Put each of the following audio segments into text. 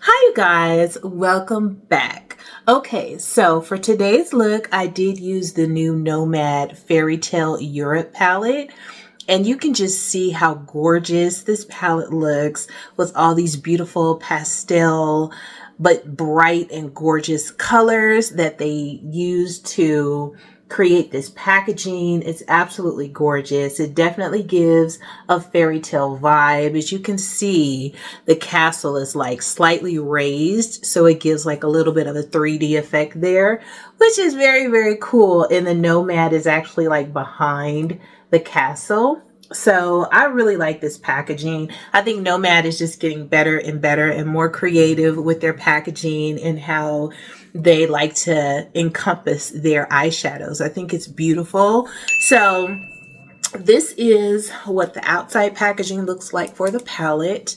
Hi, you guys. Welcome back. Okay, so for today's look, I did use the new Nomad Fairytale Europe palette. And you can just see how gorgeous this palette looks with all these beautiful pastel but bright and gorgeous colors that they use to create this packaging. It's absolutely gorgeous. It definitely gives a fairy tale vibe. As you can see, the castle is like slightly raised, so it gives like a little bit of a 3D effect there, which is very, very cool. And the Nomad is actually like behind the castle. So I really like this packaging. I think Nomad is just getting better and better and more creative with their packaging and how they like to encompass their eyeshadows. I think it's beautiful. So this is what the outside packaging looks like for the palette.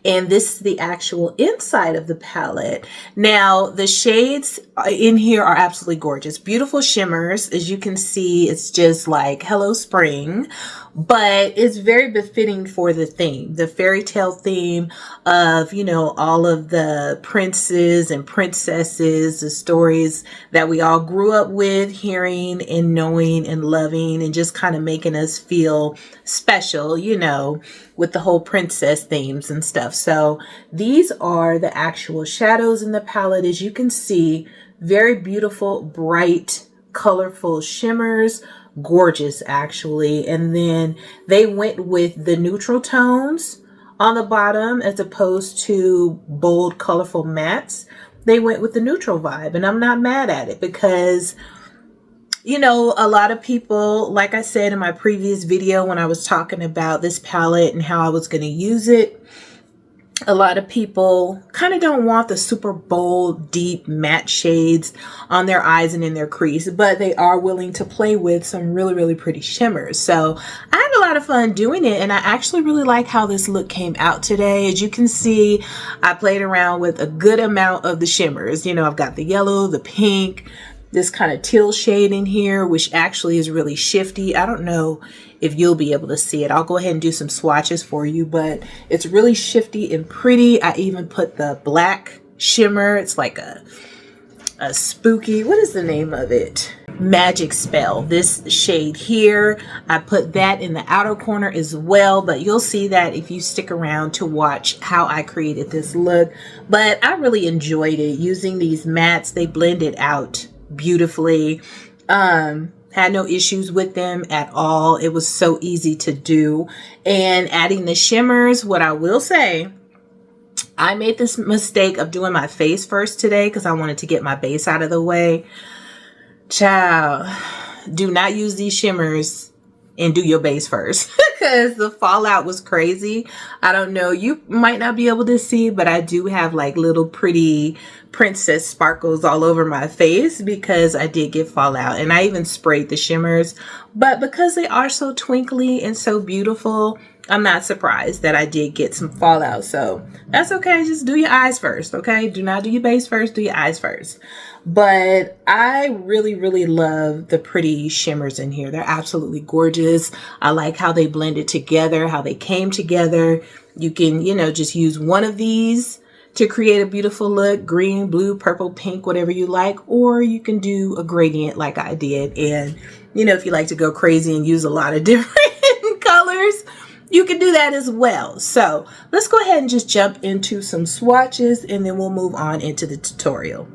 And this is the actual inside of the palette. Now, the shades in here are absolutely gorgeous. Beautiful shimmers. As you can see, it's just like Hello Spring. But it's very befitting for the theme, the fairy tale theme of, you know, all of the princes and princesses, the stories that we all grew up with, hearing and knowing and loving, and just kind of making us feel special, you know, with the whole princess themes and stuff. So these are the actual shadows in the palette. As you can see, very beautiful, bright, colorful shimmers. Gorgeous, actually. And then they went with the neutral tones on the bottom as opposed to bold, colorful mattes. They went with the neutral vibe, and I'm not mad at it because, you know, a lot of people, like I said in my previous video when I was talking about this palette and how I was going to use it, a lot of people kind of don't want the super bold, deep matte shades on their eyes and in their crease, but they are willing to play with some really, really pretty shimmers. So I had a lot of fun doing it, and I actually really like how this look came out today. As you can see, I played around with a good amount of the shimmers. You know, I've got the yellow, the pink, this kind of teal shade in here, which actually is really shifty. I don't know if you'll be able to see it. I'll go ahead and do some swatches for you, but it's really shifty and pretty. I even put the black shimmer. It's like a spooky, what is the name of it? Magic Spell. This shade here, I put that in the outer corner as well, but you'll see that if you stick around to watch how I created this look. But I really enjoyed it using these mattes. They blended out beautifully. Had no issues with them at all. It was so easy to do. And adding the shimmers, what I will say, I made this mistake of doing my face first today because I wanted to get my base out of the way. Child, do not use these shimmers and do your base first because the fallout was crazy. I don't know, you might not be able to see, but I do have like little pretty princess sparkles all over my face because I did get fallout, and I even sprayed the shimmers. But because they are so twinkly and so beautiful, I'm not surprised that I did get some fallout. So that's okay. Just do your eyes first, okay? Do not do your base first, do your eyes first. But I really, really love the pretty shimmers in here. They're absolutely gorgeous. I like how they blended together, how they came together. You can, you know, just use one of these to create a beautiful look, green, blue, purple, pink, whatever you like, or you can do a gradient like I did. And, you know, if you like to go crazy and use a lot of different colors, you can do that as well. So let's go ahead and just jump into some swatches, and then we'll move on into the tutorial.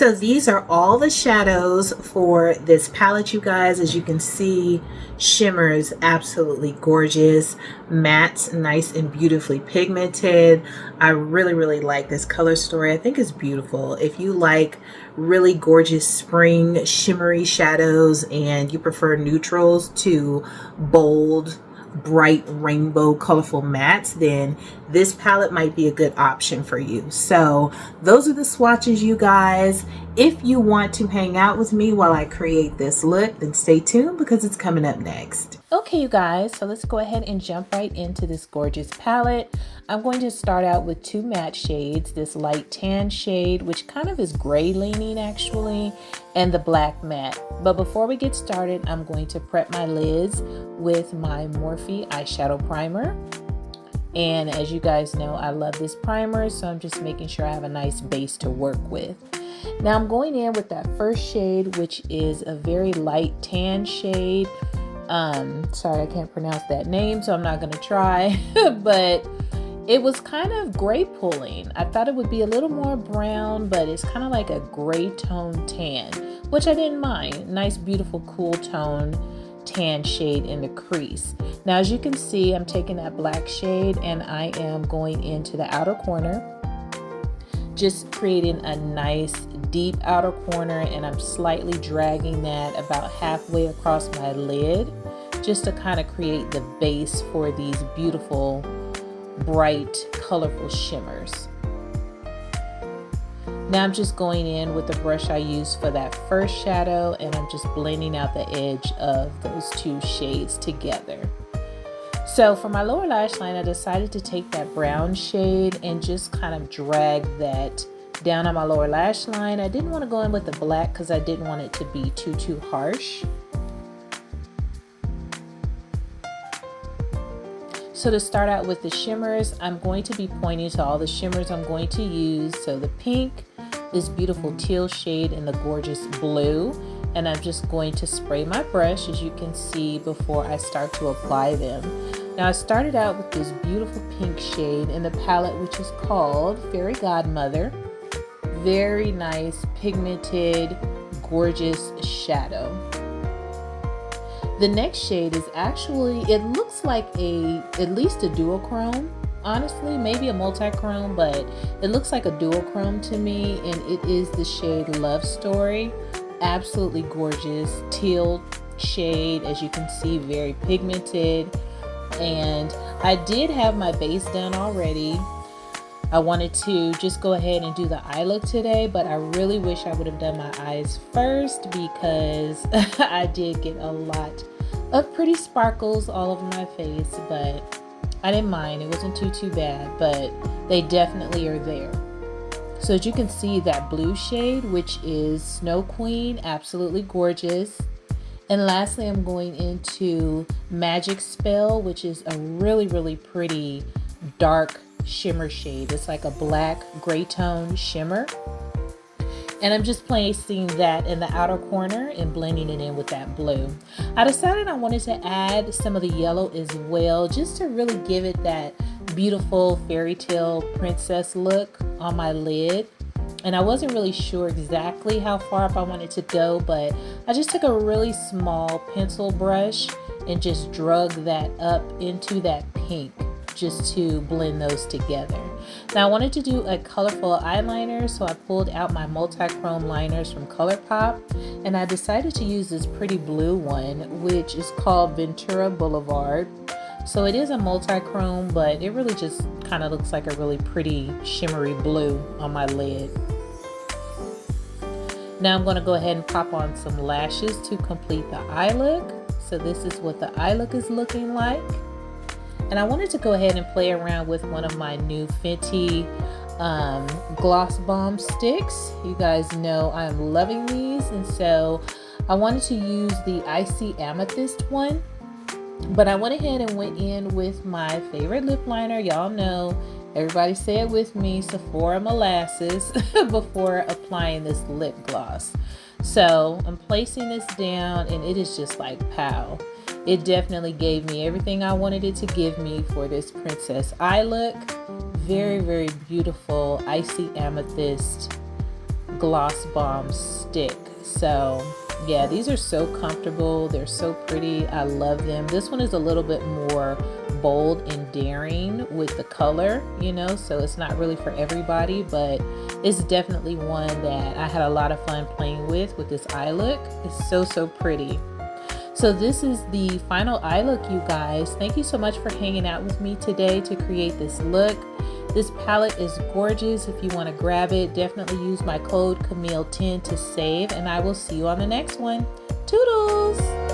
So these are all the shadows for this palette, you guys. As you can see, shimmers absolutely gorgeous, mattes nice and beautifully pigmented. I really like this color story. I think it's beautiful. If you like really gorgeous spring shimmery shadows and you prefer neutrals to bold, bright rainbow colorful mattes, then this palette might be a good option for you. So those are the swatches, you guys. If you want to hang out with me while I create this look, then stay tuned because it's coming up next. Okay, you guys, so let's go ahead and jump right into this gorgeous palette. I'm going to start out with two matte shades, this light tan shade, which kind of is gray leaning actually, and the black matte. But before we get started, I'm going to prep my lids with my Morphe eyeshadow primer. And as you guys know, I love this primer, so I'm just making sure I have a nice base to work with. Now I'm going in with that first shade, which is a very light tan shade. Sorry, I can't pronounce that name, so I'm not going to try, but it was kind of gray pulling. I thought it would be a little more brown, but it's kind of like a gray tone tan, which I didn't mind. Nice, beautiful, cool tone tan shade in the crease. Now, as you can see, I'm taking that black shade and I am going into the outer corner, just creating a nice deep outer corner, and I'm slightly dragging that about halfway across my lid just to kind of create the base for these beautiful, bright, colorful shimmers. Now I'm just going in with the brush I used for that first shadow, and I'm just blending out the edge of those two shades together. So for my lower lash line, I decided to take that brown shade and just kind of drag that down on my lower lash line. I didn't want to go in with the black because I didn't want it to be too harsh. So to start out with the shimmers, I'm going to be pointing to all the shimmers I'm going to use. So the pink, this beautiful teal shade, and the gorgeous blue. And I'm just going to spray my brush, as you can see, before I start to apply them. Now I started out with this beautiful pink shade in the palette, which is called Fairy Godmother. Very nice, pigmented, gorgeous shadow. The next shade is actually, it looks like at least a duochrome. Honestly, maybe a multi-chrome, but it looks like a duochrome to me, and it is the shade Love Story. Absolutely gorgeous teal shade, as you can see, very pigmented. And I did have my base done already. I wanted to just go ahead and do the eye look today, but I really wish I would have done my eyes first because I did get a lot of pretty sparkles all over my face, but I didn't mind. It wasn't too bad, but they definitely are there. So as you can see, that blue shade, which is Snow Queen, absolutely gorgeous. And lastly, I'm going into Magic Spell, which is a really pretty dark shimmer shade. It's like a black gray tone shimmer. And I'm just placing that in the outer corner and blending it in with that blue. I decided I wanted to add some of the yellow as well, just to really give it that beautiful fairy tale princess look on my lid. And I wasn't really sure exactly how far up I wanted to go, but I just took a really small pencil brush and just drug that up into that pink, just to blend those together. Now I wanted to do a colorful eyeliner, so I pulled out my multi-chrome liners from ColourPop, and I decided to use this pretty blue one, which is called Ventura Boulevard. So it is a multi-chrome, but it really just kind of looks like a really pretty shimmery blue on my lid. Now I'm going to go ahead and pop on some lashes to complete the eye look. So this is what the eye look is looking like. And I wanted to go ahead and play around with one of my new Fenty Gloss Bomb sticks. You guys know I'm loving these, and so I wanted to use the Icy Amethyst one. But I went ahead and went in with my favorite lip liner. Y'all know, everybody say it with me, Sephora Molasses, before applying this lip gloss. So I'm placing this down, and it is just like pow. It definitely gave me everything I wanted it to give me for this princess eye look. Very beautiful icy amethyst Gloss Bomb stick. So yeah, these are so comfortable. They're so pretty. I love them. This one is a little bit more bold and daring with the color, you know, so it's not really for everybody, but it's definitely one that I had a lot of fun playing with this eye look. It's so pretty. So this is the final eye look, you guys. Thank you so much for hanging out with me today to create this look. This palette is gorgeous. If you want to grab it, definitely use my code KAMELE10 to save, and I will see you on the next one. Toodles!